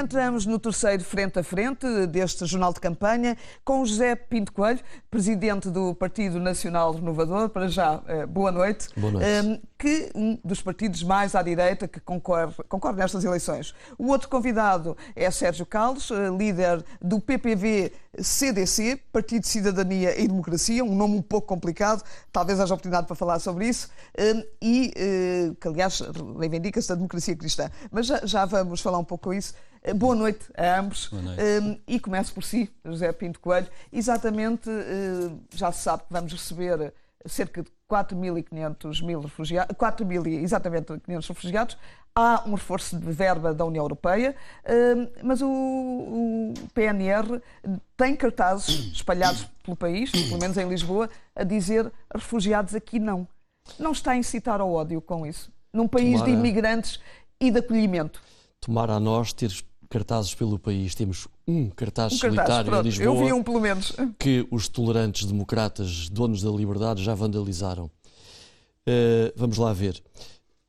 entramos no terceiro frente a frente deste jornal de campanha com José Pinto Coelho, presidente do Partido Nacional Renovador. Para já, boa noite. Boa noite. Que um dos partidos mais à direita que concorre nestas eleições. O outro convidado é Sérgio Calles, líder do PPV-CDC, Partido de Cidadania e Democracia, um nome um pouco complicado, talvez haja oportunidade para falar sobre isso, que aliás reivindica-se da democracia cristã. Mas já vamos falar um pouco com isso. Boa noite a ambos. Boa noite. E começo por si, José Pinto Coelho. Exatamente, já se sabe que vamos receber cerca de 4.500 refugiados, 4.500 refugiados. Há um reforço de verba da União Europeia, mas o PNR tem cartazes espalhados pelo país, pelo menos em Lisboa, a dizer refugiados aqui não. Não está a incitar ao ódio com isso? Num país de imigrantes e de acolhimento. Tomara a nós ter cartazes pelo país. Temos um cartaz solitário em Lisboa. Eu vi um, pelo menos. Que os tolerantes democratas, donos da liberdade, já vandalizaram. Vamos lá ver.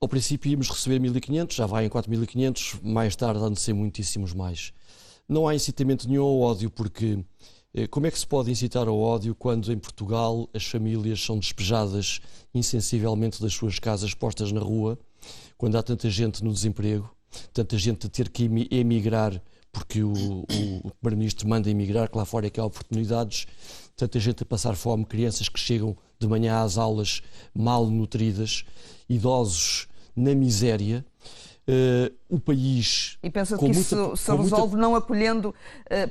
Ao princípio íamos receber 1.500, já vai em 4.500, mais tarde há de ser muitíssimos mais. Não há incitamento nenhum ao ódio, porque como é que se pode incitar ao ódio quando em Portugal as famílias são despejadas insensivelmente das suas casas, postas na rua, quando há tanta gente no desemprego, tanta gente a ter que emigrar porque o Primeiro-Ministro manda emigrar, que lá fora é que há oportunidades, tanta gente a passar fome, crianças que chegam de manhã às aulas mal nutridas, idosos na miséria, o país... E pensa que isso se resolve não acolhendo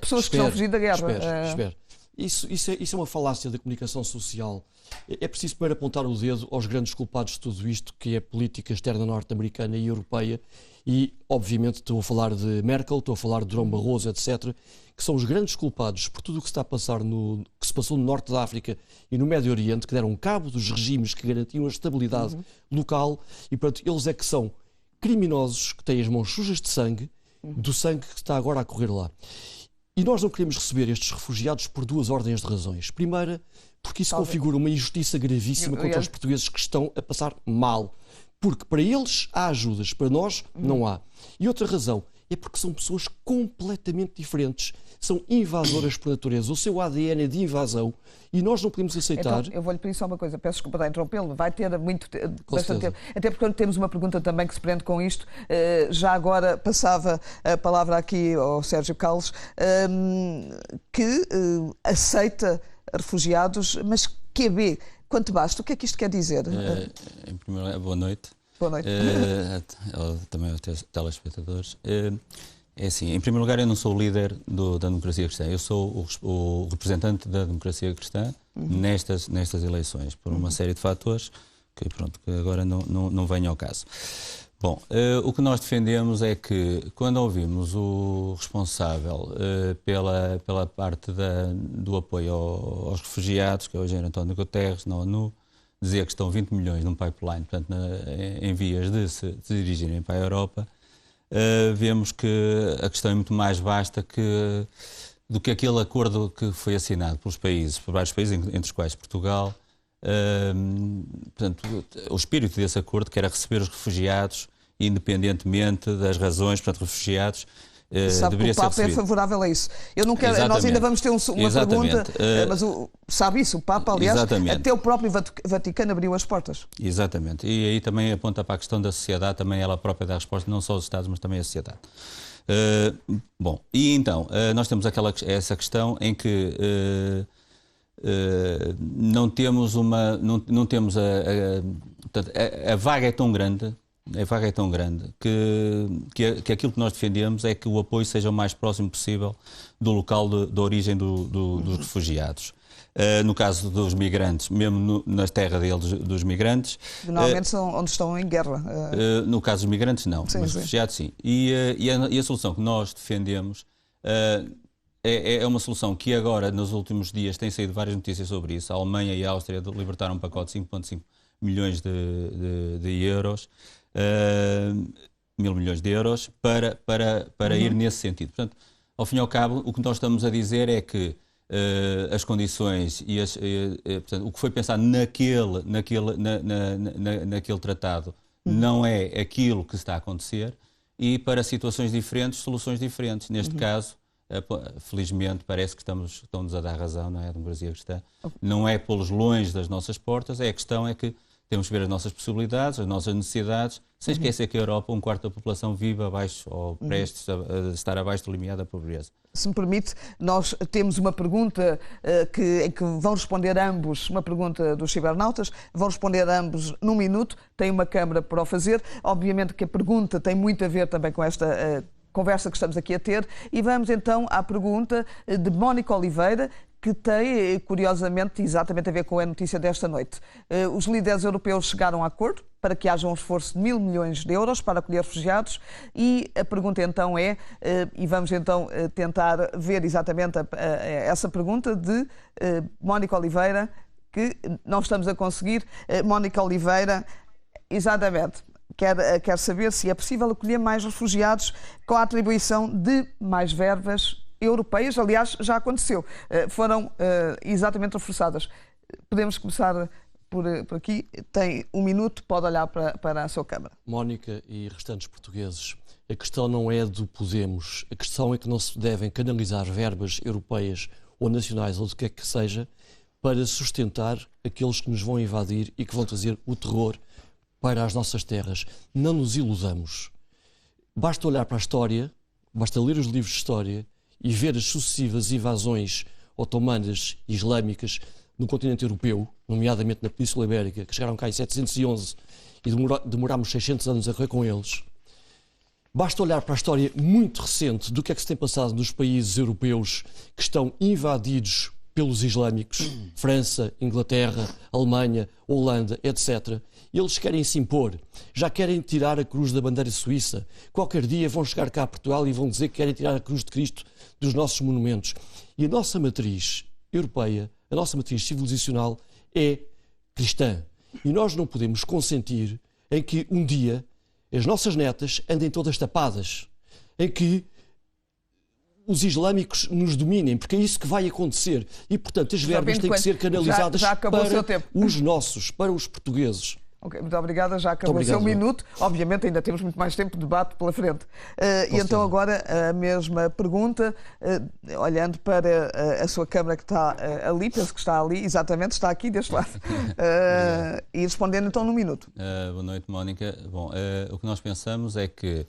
pessoas que estão a fugir da guerra? Espera. Isso é uma falácia da comunicação social. É preciso primeiro apontar o dedo aos grandes culpados de tudo isto, que é a política externa norte-americana e europeia, e, obviamente, estou a falar de Merkel, estou a falar de Durão Barroso, etc., que são os grandes culpados por tudo o que se está a passar que se passou no Norte da África e no Médio Oriente, que deram cabo dos regimes que garantiam a estabilidade local, e, portanto, eles é que são criminosos, que têm as mãos sujas de sangue, do sangue que está agora a correr lá. E nós não queremos receber estes refugiados por duas ordens de razões. Primeira, porque isso configura uma injustiça gravíssima contra os portugueses que estão a passar mal. Porque para eles há ajudas, para nós não há. E outra razão é porque são pessoas completamente diferentes. São invasoras por natureza. O seu ADN é de invasão e nós não podemos aceitar... Então, eu vou-lhe pedir só uma coisa. Peço desculpa de interrompê-lo. Vai ter bastante tempo. Até porque temos uma pergunta também que se prende com isto. Já agora passava a palavra aqui ao Sérgio Calles, que aceita refugiados, mas QB, quanto basta? O que é que isto quer dizer? Em primeiro lugar, boa noite. Boa noite. Também aos telespectadores. É assim, em primeiro lugar, eu não sou o líder da democracia cristã. Eu sou o representante da democracia cristã nestas eleições, por uma série de fatores que agora não vêm ao caso. Bom, o que nós defendemos é que, quando ouvimos o responsável pela parte do apoio aos refugiados, que é o engenheiro António Guterres, na ONU, dizer que estão 20 milhões num pipeline, portanto, em vias de se dirigirem para a Europa, vemos que a questão é muito mais vasta do que aquele acordo que foi assinado por vários países, entre os quais Portugal. Portanto, o espírito desse acordo, que era receber os refugiados, independentemente das razões, portanto, refugiados, sabe que o Papa é favorável a isso. Eu não quero, nós ainda vamos ter uma pergunta, mas sabe isso, o Papa, aliás, até o próprio Vaticano abriu as portas. Exatamente. E aí também aponta para a questão da sociedade, também ela própria dá resposta, não só os Estados, mas também a sociedade. Bom, e então, nós temos essa questão em que não temos a vaga é tão grande. A vaga é tão grande que aquilo que nós defendemos é que o apoio seja o mais próximo possível do local de origem dos refugiados. No caso dos migrantes, mesmo na terra deles, dos migrantes... Normalmente são onde estão em guerra. No caso dos migrantes, não. Sim, mas sim. Refugiados, sim. E a solução que nós defendemos é uma solução que agora, nos últimos dias, tem saído várias notícias sobre isso. A Alemanha e a Áustria libertaram um pacote de 5,5 milhões de euros. 1.000 milhões de euros para ir nesse sentido. Portanto, ao fim e ao cabo, o que nós estamos a dizer é que as condições e portanto, o que foi pensado naquele tratado não é aquilo que está a acontecer e para situações diferentes, soluções diferentes. Neste caso, felizmente, parece que estão-nos a dar razão, não é? A democracia cristã. Não é pô-los longe das nossas portas, a questão é que temos que ver as nossas possibilidades, as nossas necessidades, sem esquecer que a Europa, um quarto da população vive abaixo ou prestes a estar abaixo do limiar da pobreza. Se me permite, nós temos uma pergunta em que vão responder ambos, uma pergunta dos cibernautas, vão responder ambos num minuto, tem uma câmara para o fazer. Obviamente que a pergunta tem muito a ver também com esta conversa que estamos aqui a ter, e vamos então à pergunta de Mónica Oliveira, que tem, curiosamente, exatamente a ver com a notícia desta noite. Os líderes europeus chegaram a acordo para que haja um esforço de 1.000 milhões de euros para acolher refugiados, e a pergunta então é, e vamos então tentar ver exatamente essa pergunta de Mónica Oliveira, que não estamos a conseguir. Mónica Oliveira, exatamente, quer saber se é possível acolher mais refugiados com a atribuição de mais verbas europeias. Aliás, já aconteceu. Foram exatamente reforçadas. Podemos começar por aqui. Tem um minuto, pode olhar para a sua Câmara. Mónica e restantes portugueses, a questão não é do Podemos. A questão é que não se devem canalizar verbas europeias ou nacionais ou do que é que seja para sustentar aqueles que nos vão invadir e que vão trazer o terror para as nossas terras. Não nos iludamos. Basta olhar para a história, basta ler os livros de história e ver as sucessivas invasões otomanas e islâmicas no continente europeu, nomeadamente na Península Ibérica, que chegaram cá em 711 e demorámos 600 anos a correr com eles. Basta olhar para a história muito recente do que é que se tem passado nos países europeus que estão invadidos pelos islâmicos, França, Inglaterra, Alemanha, Holanda, etc. Eles querem se impor, já querem tirar a cruz da bandeira suíça. Qualquer dia vão chegar cá a Portugal e vão dizer que querem tirar a cruz de Cristo dos nossos monumentos. E a nossa matriz europeia, a nossa matriz civilizacional é cristã. E nós não podemos consentir em que um dia as nossas netas andem todas tapadas, em que os islâmicos nos dominem, porque é isso que vai acontecer. E, portanto, as verbas têm que ser canalizadas para os nossos, para os portugueses. Ok, muito obrigada, já acabou o seu minuto. Obviamente ainda temos muito mais tempo de debate pela frente. E então agora a mesma pergunta, olhando para a sua câmara que está ali, penso que está ali, exatamente, está aqui deste lado, e respondendo então num minuto. Boa noite, Mónica. Bom, o que nós pensamos é que,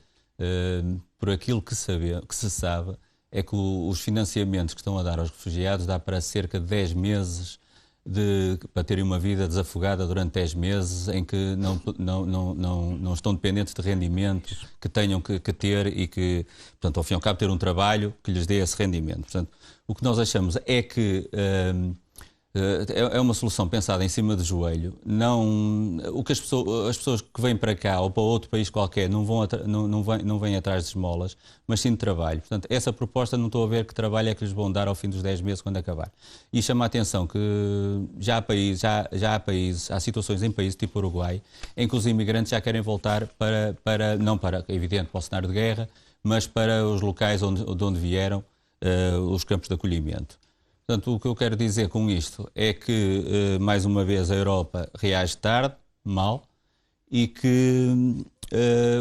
por aquilo que se sabe, é que os financiamentos que estão a dar aos refugiados dá para cerca de 10 meses para terem uma vida desafogada durante 10 meses em que não estão dependentes de rendimentos que tenham que ter e que, portanto, ao fim e ao cabo, ter um trabalho que lhes dê esse rendimento. Portanto, o que nós achamos é que é uma solução pensada em cima do joelho. O que as pessoas que vêm para cá ou para outro país qualquer não vêm atrás de esmolas, mas sim de trabalho. Portanto, essa proposta não estou a ver que trabalho é que lhes vão dar ao fim dos 10 meses quando acabar. E chama a atenção que há situações em países tipo Uruguai em que os imigrantes já querem voltar não para, é evidente, para o cenário de guerra, mas para os locais de onde vieram, os campos de acolhimento. Portanto, o que eu quero dizer com isto é que, mais uma vez, a Europa reage tarde, mal, e que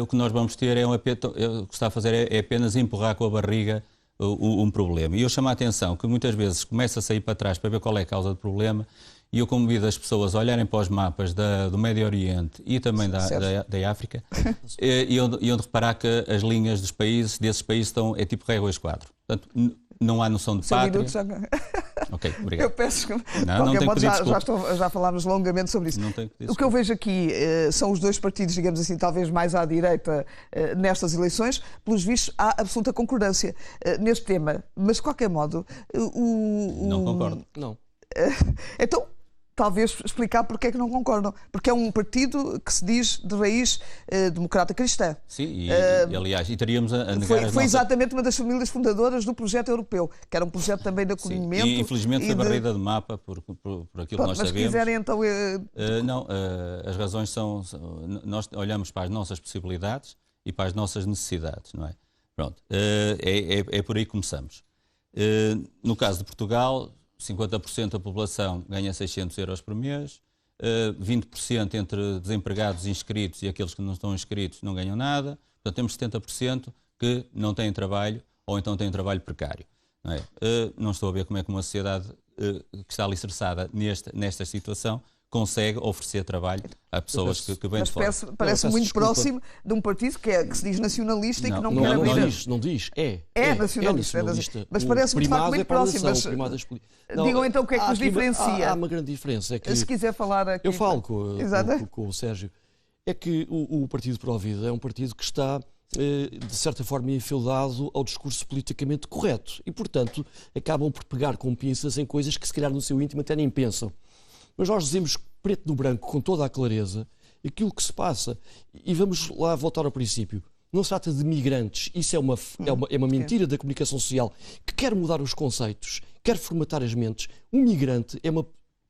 o que nós vamos ter o que está a fazer é apenas empurrar com a barriga um problema. E eu chamo a atenção que muitas vezes começa a sair para trás para ver qual é a causa do problema, e eu convido as pessoas a olharem para os mapas do Médio Oriente e também da África e onde reparar que as linhas desses países é tipo régua e esquadro. Portanto, não há noção de pátria. Ok, obrigado. Eu peço que... Não tenho que já falámos longamente sobre isso. O que eu vejo aqui são os dois partidos, digamos assim, talvez mais à direita nestas eleições. Pelos vistos, há absoluta concordância neste tema. Mas, de qualquer modo... Não concordo. Não. Então... Talvez explicar porque é que não concordam. Porque é um partido que se diz de raiz democrata cristã. Sim, e aliás, estaríamos a negar Foi exatamente uma das famílias fundadoras do projeto europeu, que era um projeto também de acolhimento. E infelizmente foi varrida de mapa por aquilo que nós sabemos. Mas quiserem então... Não, as razões são... Nós olhamos para as nossas possibilidades e para as nossas necessidades, não é? Pronto, é por aí que começamos. No caso de Portugal... 50% da população ganha 600 euros por mês, 20% entre desempregados inscritos e aqueles que não estão inscritos não ganham nada. Portanto, temos 70% que não têm trabalho ou então têm trabalho precário. Não é? Não estou a ver como é que uma sociedade que está alicerçada nesta situação consegue oferecer trabalho a pessoas que vêm de fora. Parece muito próximo de um partido que se diz nacionalista e que não quer abrir. Não diz, é nacionalista. Mas parece-me de facto muito próximo. Digam então o que é que nos diferencia. Há uma grande diferença. É que, se quiser falar aqui. Eu falo com o Sérgio. É que o Partido Pro Vida é um partido que está, de certa forma, enfildado ao discurso politicamente correto. E, portanto, acabam por pegar com pinças em coisas que, se calhar, no seu íntimo até nem pensam. Mas nós dizemos preto no branco, com toda a clareza, aquilo que se passa. E vamos lá voltar ao princípio. Não se trata de migrantes. Isso é uma mentira da comunicação social que quer mudar os conceitos, quer formatar as mentes. Um migrante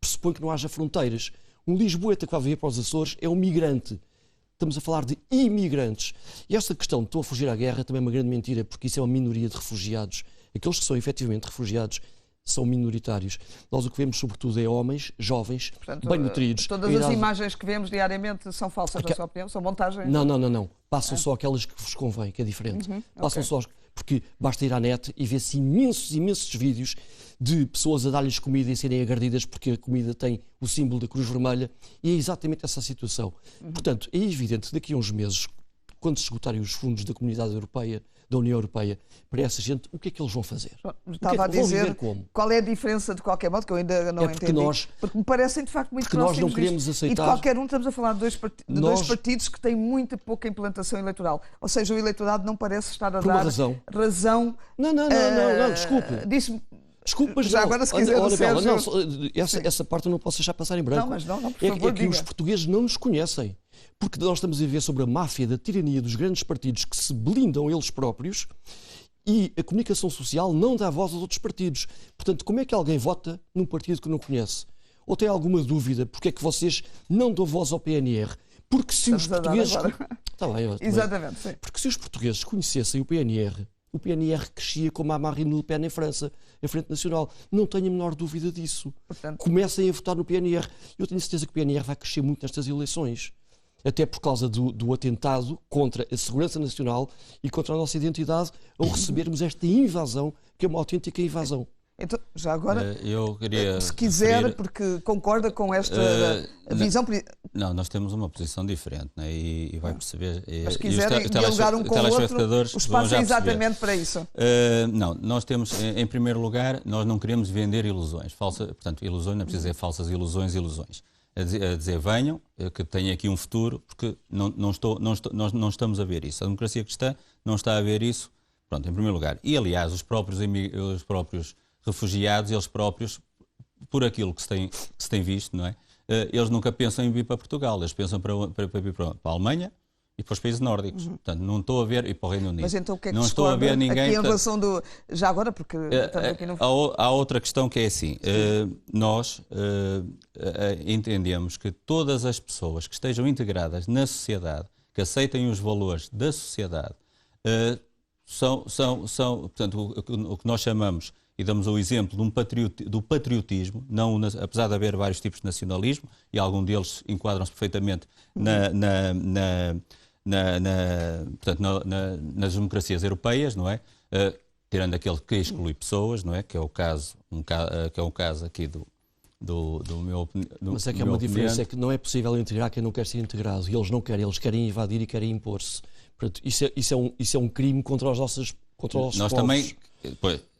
pressupõe que não haja fronteiras. Um lisboeta que vai viver para os Açores é um migrante. Estamos a falar de imigrantes. E esta questão de estou a fugir à guerra também é uma grande mentira, porque isso é uma minoria de refugiados. Aqueles que são efetivamente refugiados são minoritários. Nós o que vemos, sobretudo, é homens, jovens, portanto, bem nutridos. Todas as imagens que vemos diariamente são falsas, na sua opinião? São montagens? Não. Passam só aquelas que vos convém, que é diferente. Passam só, porque basta ir à net e ver-se imensos vídeos de pessoas a dar-lhes comida e serem agredidas porque a comida tem o símbolo da Cruz Vermelha, e é exatamente essa a situação. Portanto, é evidente que daqui a uns meses, quando se esgotarem os fundos da Comunidade Europeia, da União Europeia, para essa gente, o que é que eles vão fazer? Estava a dizer qual é a diferença, de qualquer modo, que eu ainda não entendi. Porque me parecem, de facto, muito próximos. Nós não queremos aceitar. E de qualquer um, estamos a falar de dois partidos que têm muito pouca implantação eleitoral. Ou seja, o eleitorado não parece estar a dar razão. Não, desculpe. Disse-me. Desculpe, mas já não. Agora, se quiser, olha, Bela, essa parte eu não posso deixar passar em branco. Não, por favor, é que os portugueses não nos conhecem. Porque nós estamos a viver sobre a máfia da tirania dos grandes partidos que se blindam eles próprios, e a comunicação social não dá voz aos outros partidos. Portanto, como é que alguém vota num partido que não conhece? Ou tem alguma dúvida porque é que vocês não dão voz ao PNR? Porque se os portugueses... Está bem, exatamente, sim. Porque se os portugueses conhecessem o PNR crescia como a Marine Le Pen em França, em Frente Nacional. Não tenho a menor dúvida disso. Portanto, comecem a votar no PNR. Eu tenho certeza que o PNR vai crescer muito nestas eleições. Até por causa do atentado contra a segurança nacional e contra a nossa identidade, ao recebermos esta invasão, que é uma autêntica invasão. Então, já agora, eu queria se quiser, porque concorda com esta visão... Não, nós temos uma posição diferente, né? E vai perceber... Mas se quiserem dialogar um com o outro, o espaço é exatamente para isso. Não, nós temos, em primeiro lugar, nós não queremos vender ilusões. Portanto, ilusões, não é preciso dizer falsas ilusões. A dizer, venham, que têm aqui um futuro, porque nós não estamos a ver isso. A democracia cristã não está a ver isso, pronto, em primeiro lugar. E, aliás, os próprios refugiados, eles próprios, por aquilo que se tem visto, não é? Eles nunca pensam em vir para Portugal, eles pensam para vir para a Alemanha e para os países nórdicos. Portanto, não estou a ver, e para o Reino Unido. Mas então o que é que não estou a ver ninguém. Aqui em relação do. Já agora, porque aqui não... Há outra questão que é assim: nós entendemos que todas as pessoas que estejam integradas na sociedade, que aceitem os valores da sociedade, portanto, o que nós chamamos, e damos o exemplo do patriotismo, apesar de haver vários tipos de nacionalismo, e algum deles enquadram-se perfeitamente nas democracias europeias, não é? Tirando aquele que exclui pessoas, não é? Que é o caso aqui do meu. Mas é que há uma diferença, é que não é possível integrar quem não quer ser integrado, e eles não querem, eles querem invadir e querem impor-se. Portanto, isso é um crime contra os nossos povos. Nós também,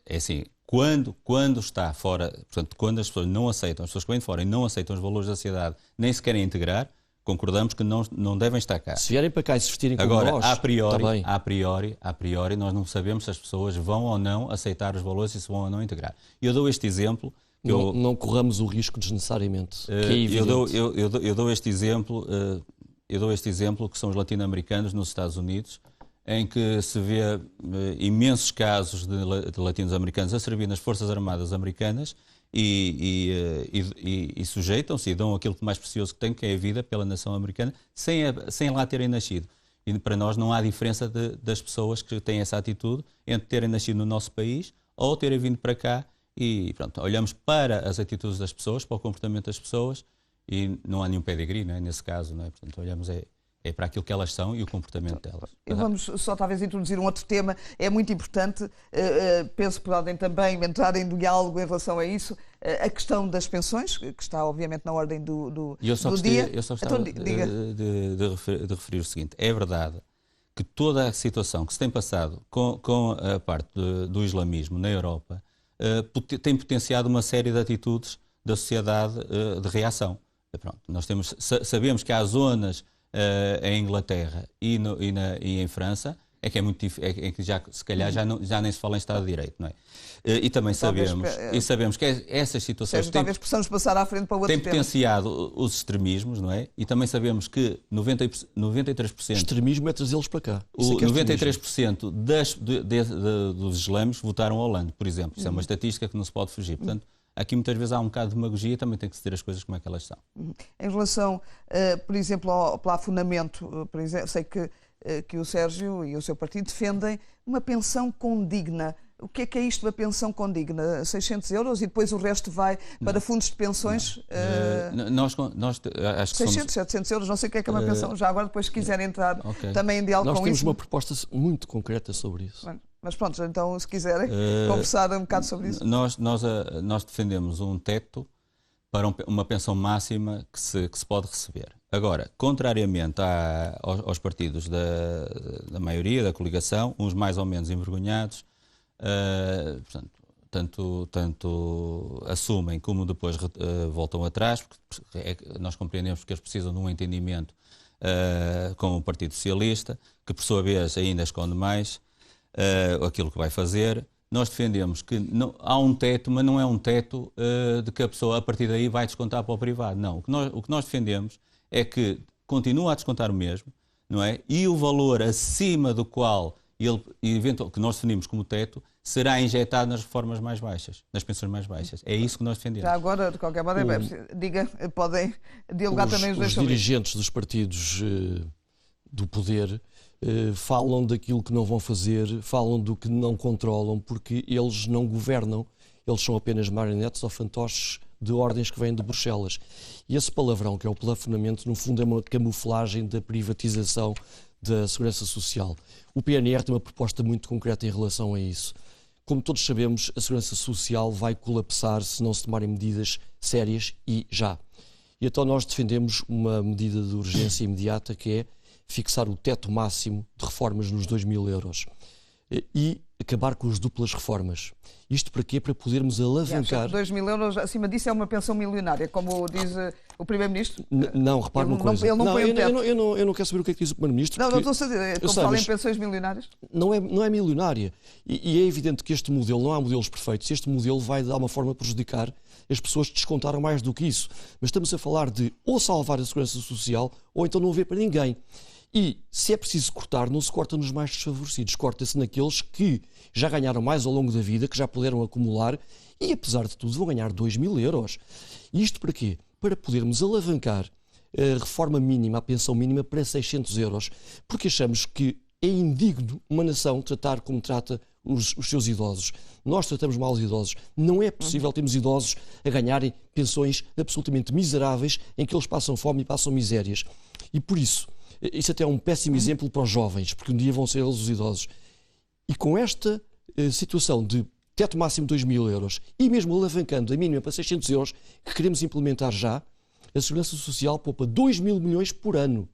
é assim, quando está fora, portanto, quando as pessoas não aceitam, as pessoas que vêm de fora e não aceitam os valores da sociedade, nem se querem integrar, concordamos que não devem estar cá. Se vierem para cá e se vestirem como agora, nós, a priori, nós não sabemos se as pessoas vão ou não aceitar os valores e se vão ou não integrar. Eu dou este exemplo. Não corramos o risco desnecessariamente. Que é evidente. Eu dou este exemplo que são os latino-americanos nos Estados Unidos, em que se vê imensos casos de latinos-americanos a servir nas Forças Armadas americanas e sujeitam-se e dão aquilo que mais precioso que têm, que é a vida pela nação americana, sem lá terem nascido. E para nós não há diferença das pessoas que têm essa atitude entre terem nascido no nosso país ou terem vindo para cá e pronto, olhamos para as atitudes das pessoas, para o comportamento das pessoas e não há nenhum pedigree, não é? Nesse caso, não é? Portanto, olhamos para aquilo que elas são e o comportamento delas. E vamos só talvez introduzir um outro tema, é muito importante, penso que podem também entrar em diálogo em relação a isso, a questão das pensões, que está obviamente na ordem do dia. Eu só gostava de referir o seguinte, é verdade que toda a situação que se tem passado com a parte do islamismo na Europa tem potenciado uma série de atitudes da sociedade de reação. Pronto, nós sabemos que há zonas em Inglaterra e em França é que se calhar já nem se fala em Estado de Direito, não é? E também sabemos que essas situações talvez possamos passar à frente para outro têm tema. potenciado os extremismos, não é? E também sabemos que 93%... Extremismo é trazê-los para cá. 93% dos islâmicos votaram ao Hollande, por exemplo. Isso é uma estatística que não se pode fugir. Portanto, aqui muitas vezes há um bocado de demagogia, também tem que se ter as coisas como é que elas são. Em relação, por exemplo, ao plafonamento, por exemplo, sei que o Sérgio e o seu partido defendem uma pensão condigna. O que é isto da pensão condigna? 600 euros e depois o resto vai para fundos de pensões? Nós acho que 600, 700 euros, não sei o que é uma pensão. Já agora, depois, se quiserem entrar também em diálogo com isso. Nós temos uma proposta muito concreta sobre isso. Mas pronto, então, se quiserem conversar um bocado sobre isso. Nós defendemos um teto para uma pensão máxima que se pode receber. Agora, contrariamente aos partidos da maioria, da coligação, uns mais ou menos envergonhados, portanto, tanto assumem como depois voltam atrás, porque nós compreendemos que eles precisam de um entendimento com o Partido Socialista, que por sua vez ainda esconde mais aquilo que vai fazer. Nós defendemos que há um teto, mas não é um teto de que a pessoa a partir daí vai descontar para o privado. Não, o que nós defendemos é que continua a descontar o mesmo, não é? E o valor acima do qual que nós definimos como teto será injetado nas reformas mais baixas, nas pensões mais baixas. É isso que nós defendemos. Já agora, de qualquer modo, podem dialogar também os dois sobre isso. Os dirigentes dos partidos do poder falam daquilo que não vão fazer, falam do que não controlam, porque eles não governam, eles são apenas marionetes ou fantoches de ordens que vêm de Bruxelas. E esse palavrão, que é o plafonamento, no fundo é uma camuflagem da privatização da Segurança Social. O PNR tem uma proposta muito concreta em relação a isso. Como todos sabemos, a Segurança Social vai colapsar se não se tomarem medidas sérias e já. E então nós defendemos uma medida de urgência imediata, que é fixar o teto máximo de reformas nos 2.000 euros e acabar com as duplas reformas. Isto para quê? Para podermos alavancar... 2.000 euros, acima disso, é uma pensão milionária, como diz o Primeiro-Ministro? Não, repare uma coisa. Ele não põe o teto. Eu não quero saber o que é que diz o Primeiro-Ministro. Não estou a saber. Como falam em pensões milionárias? Não é milionária. E é evidente que este modelo, não há modelos perfeitos, este modelo vai de alguma forma prejudicar as pessoas que descontaram mais do que isso. Mas estamos a falar de ou salvar a Segurança Social ou então não haver para ninguém. E, se é preciso cortar, não se corta nos mais desfavorecidos, corta-se naqueles que já ganharam mais ao longo da vida, que já puderam acumular e, apesar de tudo, vão ganhar 2.000 euros. E isto para quê? Para podermos alavancar a reforma mínima, a pensão mínima, para 600 euros, porque achamos que é indigno uma nação tratar como trata os seus idosos. Nós tratamos mal os idosos. Não é possível termos idosos a ganharem pensões absolutamente miseráveis, em que eles passam fome e passam misérias. E, por isso, isso até é um péssimo exemplo para os jovens, porque um dia vão ser eles os idosos. E com esta situação de teto máximo de 2.000 euros e mesmo alavancando a mínima para 600 euros, que queremos implementar já, a Segurança Social poupa 2.000 milhões por ano,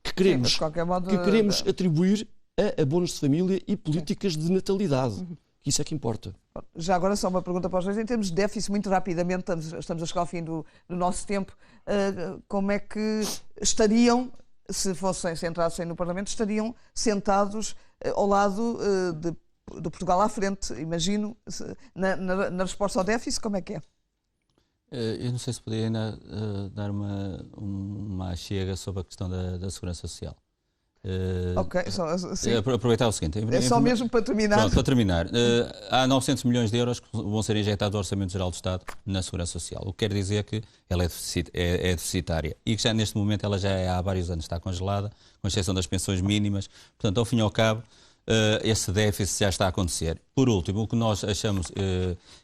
que queremos atribuir a abonos de família e políticas de natalidade. Isso é que importa. Já agora só uma pergunta para os dois. Em termos de déficit, muito rapidamente, estamos a chegar ao fim do nosso tempo, como é que estariam... se entrassem no Parlamento, estariam sentados ao lado de Portugal à frente, imagino, na resposta ao déficit, como é que é? Eu não sei se poderia ainda dar uma chega sobre a questão da Segurança Social. Ok, aproveitar o seguinte. É só mesmo para terminar. Pronto, para terminar. Há 900 milhões de euros que vão ser injetados ao Orçamento Geral do Estado na Segurança Social. O que quer dizer que ela é deficitária e que já neste momento ela já há vários anos está congelada, com exceção das pensões mínimas. Portanto, ao fim e ao cabo, esse déficit já está a acontecer. Por último, o que nós achamos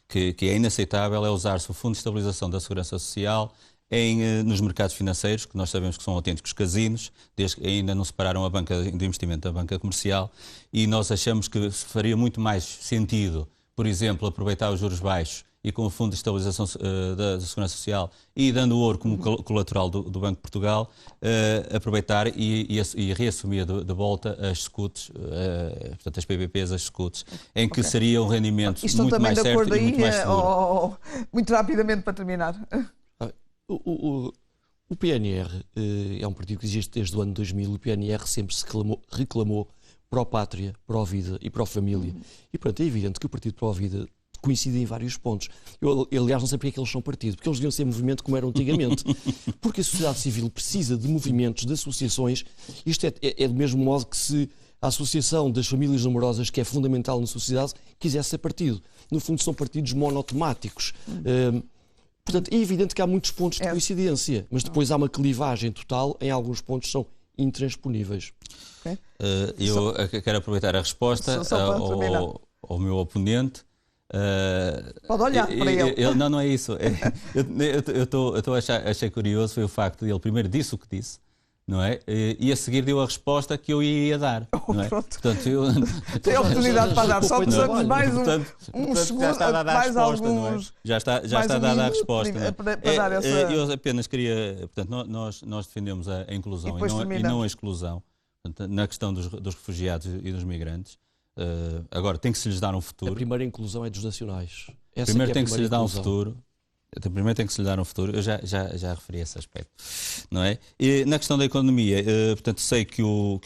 que é inaceitável é usar-se o Fundo de Estabilização da Segurança Social nos mercados financeiros, que nós sabemos que são autênticos casinos, desde que ainda não separaram a banca de investimento da banca comercial, e nós achamos que faria muito mais sentido, por exemplo, aproveitar os juros baixos e com o Fundo de Estabilização da Segurança Social e dando o ouro como colateral do Banco de Portugal, aproveitar e reassumir de volta as SCUTs, portanto as PPPs, as SCUTs, em que seria um rendimento muito mais certo e muito mais seguro. Muito rapidamente para terminar. O PNR é um partido que existe desde o ano 2000. O PNR sempre se reclamou pró-pátria, pró-vida e pró-família. E, portanto, é evidente que o Partido Pró-Vida coincide em vários pontos. Eu, aliás, não sei porque é que eles são partido, porque eles deviam ser movimento como eram antigamente. Porque a sociedade civil precisa de movimentos, de associações. Isto é do mesmo modo que se a Associação das Famílias Numerosas, que é fundamental na sociedade, quisesse ser partido. No fundo, são partidos monotemáticos. Portanto, é evidente que há muitos pontos de coincidência, mas depois há uma clivagem total em alguns pontos que são intransponíveis. Okay. Eu quero aproveitar a resposta ao meu oponente. Pode olhar para ele. Não é isso. Achei curioso foi o facto de ele primeiro disse o que disse, não é? E a seguir deu a resposta que eu iria dar. Não é? Portanto, tem a oportunidade para dar. Só precisamos mais um segundo. Já está dada a resposta, não é? Já está dada a resposta. Não é? Para dar essa... Eu apenas queria. Portanto, nós defendemos a inclusão e não a exclusão. Portanto, na questão dos refugiados e dos migrantes. Agora, tem que se lhes dar um futuro. A primeira inclusão é dos nacionais. Primeiro tem que se lhes dar um futuro. Primeiro tem que se lhe dar um futuro. Eu já referi esse aspecto, não é? E na questão da economia, portanto, sei que o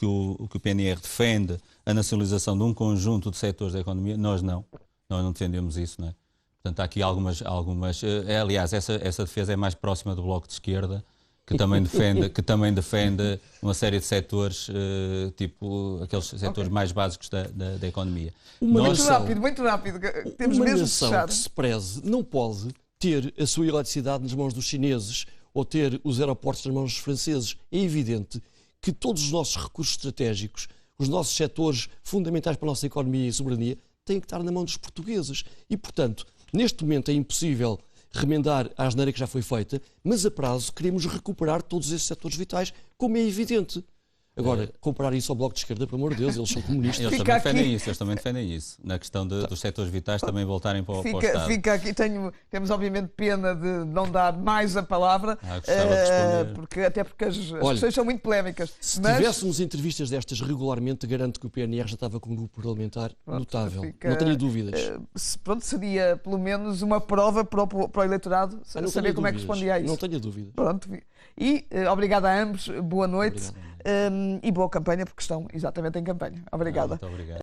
PNR defende a nacionalização de um conjunto de setores da economia. Nós não defendemos isso, não é? Portanto, há aqui algumas aliás, essa defesa é mais próxima do Bloco de Esquerda, que também defende uma série de setores, tipo aqueles setores mais básicos da economia. Muito rápido. Temos mesmo de fechar. Que se preze não pode ter a sua eletricidade nas mãos dos chineses ou ter os aeroportos nas mãos dos franceses. É evidente que todos os nossos recursos estratégicos, os nossos setores fundamentais para a nossa economia e soberania, têm que estar na mão dos portugueses. E, portanto, neste momento é impossível remendar a asneira que já foi feita, mas a prazo queremos recuperar todos esses setores vitais, como é evidente. Agora, comparar isso ao Bloco de Esquerda, pelo amor de Deus, eles são comunistas. Eles também defendem isso. Na questão dos setores vitais também voltarem para o Estado. Fica aqui, temos obviamente pena de não dar mais a palavra, até porque as questões são muito polémicas. Se tivéssemos entrevistas destas regularmente, garanto que o PNR já estava com um grupo parlamentar notável. Não tenho dúvidas. Seria pelo menos uma prova para o eleitorado saber como é que respondia a isso. Não tenho dúvidas. E obrigado a ambos, boa noite e boa campanha, porque estão exatamente em campanha. Obrigada. Muito obrigado.